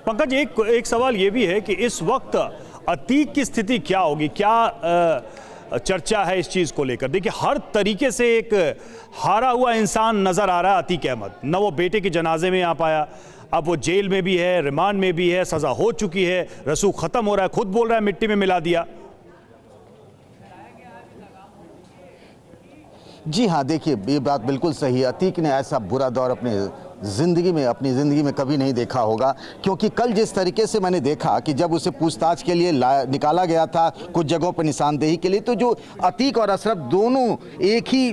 पंकज, एक सवाल ये भी है कि इस वक्त अतीक की स्थिति क्या होगी, क्या चर्चा है इस चीज को लेकर? देखिए, हर तरीके से एक हारा हुआ इंसान नजर आ रहा है अतीक अहमद। न वो बेटे के जनाजे में आ पाया, अब वो जेल में भी है, रिमांड में भी है, सजा हो चुकी है, रसूख खत्म हो रहा है, खुद बोल रहा है मिट्टी में मिला दिया। जी हाँ, देखिए ये बात बिल्कुल सही है। अतीक ने ऐसा बुरा दौर अपनी ज़िंदगी में कभी नहीं देखा होगा, क्योंकि कल जिस तरीके से मैंने देखा कि जब उसे पूछताछ के लिए निकाला गया था कुछ जगहों पर निशानदेही के लिए, तो जो अतीक और अशरफ दोनों एक ही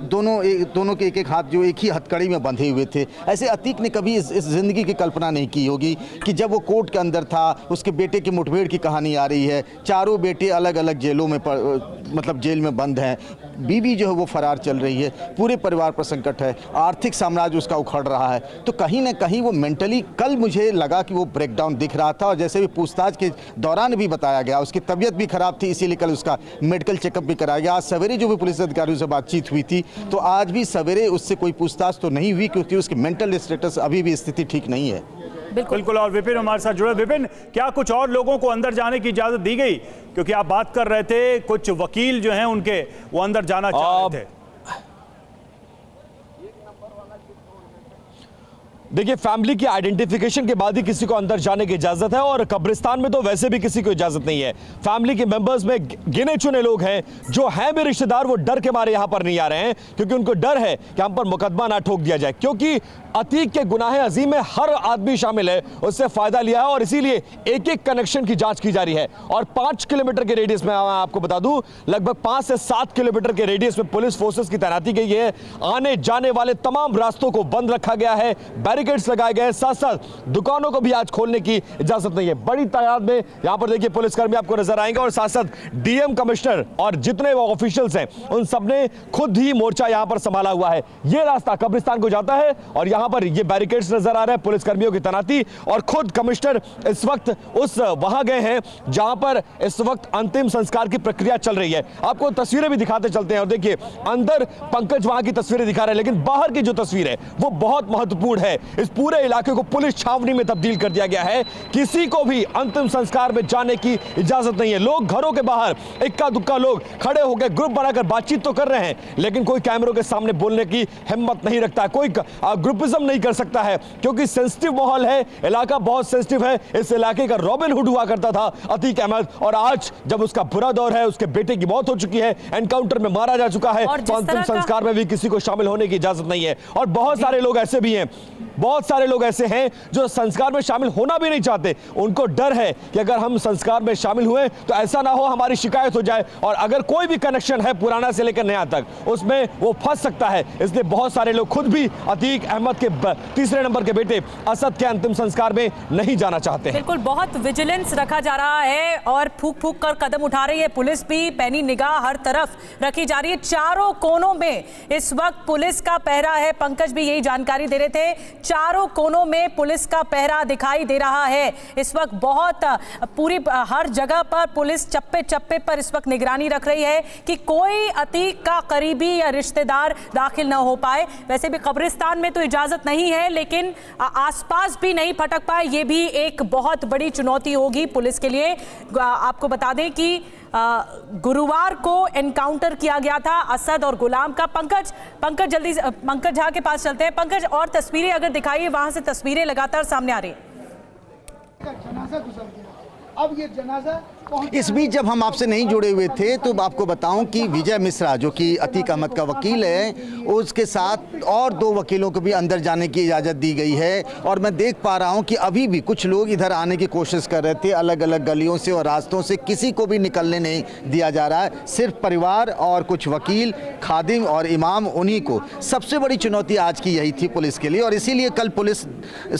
दोनों के एक हाथ जो एक ही हथकड़ी में बंधे हुए थे। ऐसे अतीक ने कभी इस ज़िंदगी की कल्पना नहीं की होगी कि जब वो कोर्ट के अंदर था, उसके बेटे की मुठभेड़ की कहानी आ रही है, चारों बेटे अलग अलग जेलों में मतलब जेल में बंद हैं, बीवी जो है वो फरार चल रही है, पूरे परिवार पर संकट है, आर्थिक साम्राज्य उसका उखड़ रहा है। तो कहीं ना कहीं वो मेंटली, कल मुझे लगा कि वो ब्रेकडाउन दिख रहा था। और जैसे भी पूछताछ के दौरान भी बताया गया, उसकी तबीयत भी खराब थी, इसीलिए कल उसका मेडिकल चेकअप भी कराया गया। आज सवेरे जो भी पुलिस अधिकारियों से बातचीत हुई थी, तो आज भी सवेरे उससे कोई पूछताछ तो नहीं हुई, क्योंकि उसकी मेंटल स्टेटस अभी भी स्थिति ठीक नहीं है। बिल्कुल। और विपिन हमारे साथ जुड़े। विपिन, क्या कुछ और लोगों को अंदर जाने की इजाजत दी गई? क्योंकि आप बात कर रहे थे कुछ वकील जो हैं उनके, वो अंदर जाना चाह रहे थे। देखिए, फैमिली की आइडेंटिफिकेशन के बाद ही किसी को अंदर जाने की इजाजत है, और कब्रिस्तान में तो वैसे भी किसी को इजाजत नहीं है। फैमिली के मेंबर्स में गिने चुने लोग हैं जो हैं भी रिश्तेदार, वो डर के मारे यहां पर नहीं आ रहे हैं, क्योंकि उनको डर है कि हम पर मुकदमा ना ठोक दिया जाए, क्योंकि अतीक के गुनाह अजीम में हर आदमी शामिल है, उससे फायदा लिया है, और इसीलिए एक एक कनेक्शन की जांच की जा रही है। और 5 किलोमीटर के रेडियस में, आपको बता दूं, लगभग 5 से 7 किलोमीटर के रेडियस में पुलिस फोर्सेस की तैनाती की गई है। आने जाने वाले तमाम रास्तों को बंद रखा गया है, बैरिकेड्स लगाए गए हैं, साथ साथ दुकानों को भी आज खोलने की इजाजत नहीं है। बड़ी तादाद में यहां पर देखिए पुलिसकर्मी आपको नजर आएंगे, और साथ साथ डीएम, कमिश्नर और जितने वो ऑफिशियल्स हैं, उन सबने खुद ही मोर्चा यहां पर संभाला हुआ है। ये रास्ता कब्रिस्तान को जाता है, और यहां पर ये बैरिकेड्स नजर आ रहे हैं, पुलिसकर्मियों की तैनाती, और खुद कमिश्नर इस वक्त वहां गए हैं जहां पर इस वक्त अंतिम संस्कार की प्रक्रिया चल रही है। आपको तस्वीरें भी दिखाते चलते हैं। और देखिए, अंदर पंकज वहां की तस्वीरें दिखा रहे हैं, लेकिन बाहर की जो तस्वीर है वो बहुत महत्वपूर्ण है। इस पूरे इलाके को पुलिस छावनी में तब्दील कर दिया गया है। किसी को भी अंतिम संस्कार में जाने की इजाजत नहीं है। लोग घरों के बाहर इक्का दुक्का लोग खड़े होकर ग्रुप बनाकर बातचीत तो कर रहे हैं, लेकिन कोई कैमरों के सामने बोलने की हिम्मत नहीं रखता है, कोई ग्रुपिज्म नहीं कर सकता है, क्योंकि सेंसिटिव माहौल है, इलाका बहुत सेंसिटिव है। इस इलाके का रॉबिन हुड हुआ करता था अतीक अहमद, और आज जब उसका बुरा दौर है, उसके बेटे की मौत हो चुकी है, एनकाउंटर में मारा जा चुका है, तो अंतिम संस्कार में भी किसी को शामिल होने की इजाजत नहीं है। और बहुत सारे लोग ऐसे भी हैं, बहुत सारे लोग ऐसे हैं जो संस्कार में शामिल होना भी नहीं चाहते। उनको डर है कि अगर हम संस्कार में शामिल हुए तो ऐसा ना हो हमारी शिकायत हो जाए, और अगर कोई भी कनेक्शन है पुराना से लेकर नया तक, उसमें वो फंस सकता है। इसलिए बहुत सारे लोग खुद भी अतीक अहमद के तीसरे नंबर के बेटे असद के अंतिम संस्कार में नहीं जाना चाहते हैं। बिल्कुल, बहुत विजिलेंस रखा जा रहा है, और फूक फूक कर कदम उठा रही है पुलिस भी, पैनी निगाह हर तरफ रखी जा रही है। चारों कोनों में इस वक्त पुलिस का पहरा है। पंकज भी यही जानकारी दे रहे थे, चारों कोनों में पुलिस का पहरा दिखाई दे रहा है इस वक्त। बहुत पूरी हर जगह पर पुलिस चप्पे चप्पे पर इस वक्त निगरानी रख रही है कि कोई अतीक का करीबी या रिश्तेदार दाखिल न हो पाए। वैसे भी कब्रिस्तान में तो इजाजत नहीं है, लेकिन आसपास भी नहीं फटक पाए, ये भी एक बहुत बड़ी चुनौती होगी पुलिस के लिए। आपको बता दें कि गुरुवार को एनकाउंटर किया गया था असद और गुलाम का। पंकज जल्दी से पंकज झा के पास चलते हैं। पंकज, और तस्वीरें अगर दिखाइए, वहां से तस्वीरें लगातार सामने आ रही हैं। जनाजा गुजर गया, अब ये जनाजा इस बीच जब हम आपसे नहीं जुड़े हुए थे तो आपको बताऊं कि विजय मिश्रा, जो कि अतीक अहमद का वकील है, उसके साथ और 2 वकीलों को भी अंदर जाने की इजाज़त दी गई है। और मैं देख पा रहा हूं कि अभी भी कुछ लोग इधर आने की कोशिश कर रहे थे, अलग अलग गलियों से और रास्तों से। किसी को भी निकलने नहीं दिया जा रहा है, सिर्फ परिवार और कुछ वकील, खादिम और इमाम, उन्हीं को। सबसे बड़ी चुनौती आज की यही थी पुलिस के लिए, और इसीलिए कल पुलिस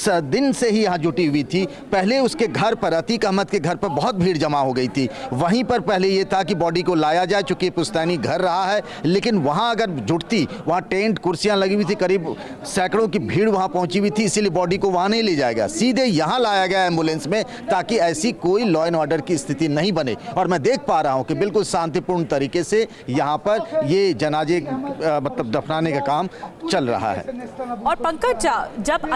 दिन से ही यहाँ जुटी हुई थी। पहले उसके घर पर, अतीक अहमद के घर पर बहुत भीड़ जमा हो गई थी। वहीं पर पहले ये था कि बॉडी को लाया जाए, चूंकि पुश्तैनी घर रहा है, लेकिन वहाँ अगर जुटती, वहाँ टेंट कुर्सियाँ लगी हुई थी, करीब सैकड़ों की भीड़ वहाँ पहुँची हुई थी, इसीलिए बॉडी को वहाँ नहीं ले जाया गया, सीधे यहाँ लाया गया एम्बुलेंस में, ताकि ऐसी कोई लॉ एंड ऑर्डर की स्थिति नहीं बने। और मैं देख पा रहा हूँ कि बिल्कुल शांतिपूर्ण तरीके से यहाँ पर ये जनाजे मतलब दफनाने का काम चल रहा है। और पंकज, जब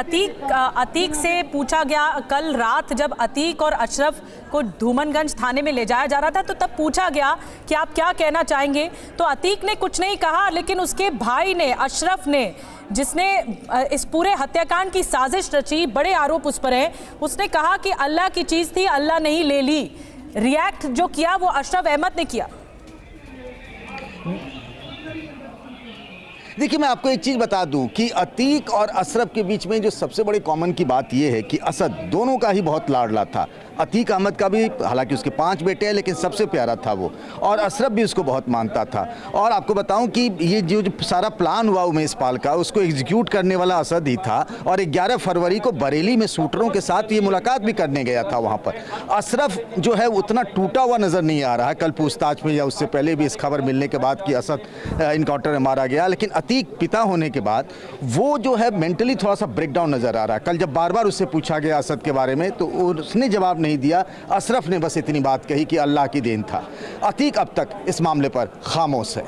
अतीक से पूछा गया कल रात, जब अतीक और अशरफ को धूमनगंज थाने में ले जाया जा रहा था, तो तब पूछा गया कि आप क्या कहना चाहेंगे, तो अतीक ने कुछ नहीं कहा, लेकिन उसके भाई ने, अशरफ ने, जिसने इस पूरे हत्याकांड की साजिश रची, बड़े आरोप उस पर हैं, उसने कहा कि अल्लाह की चीज थी, अल्लाह नहीं ले ली। रिएक्ट जो किया वो अशरफ अहमद ने किया। देखिए, मैं आपको एक चीज़ बता दूं कि अतीक और अशरफ के बीच में जो सबसे बड़ी कॉमन की बात यह है कि असद दोनों का ही बहुत लाडला था। अतीक अहमद का भी, हालांकि उसके 5 बेटे हैं, लेकिन सबसे प्यारा था वो, और अशरफ भी उसको बहुत मानता था। और आपको बताऊं कि ये जो सारा प्लान हुआ उमेश पाल का, उसको एग्जीक्यूट करने वाला असद ही था। और 11 फरवरी को बरेली में शूटरों के साथ ये मुलाकात भी करने गया था वहाँ पर। अशरफ जो है उतना टूटा हुआ नज़र नहीं आ रहा है। कल पूछताछ में या उससे पहले भी इस खबर मिलने के बाद कि असद इनकाउंटर में मारा गया, लेकिन अतीक पिता होने के बाद वो जो है मेंटली थोड़ा सा ब्रेकडाउन नज़र आ रहा है। कल जब बार बार उससे पूछा गया असद के बारे में, तो उसने जवाब नहीं दिया। अशरफ ने बस इतनी बात कही कि अल्लाह की देन था। अतीक अब तक इस मामले पर खामोश है।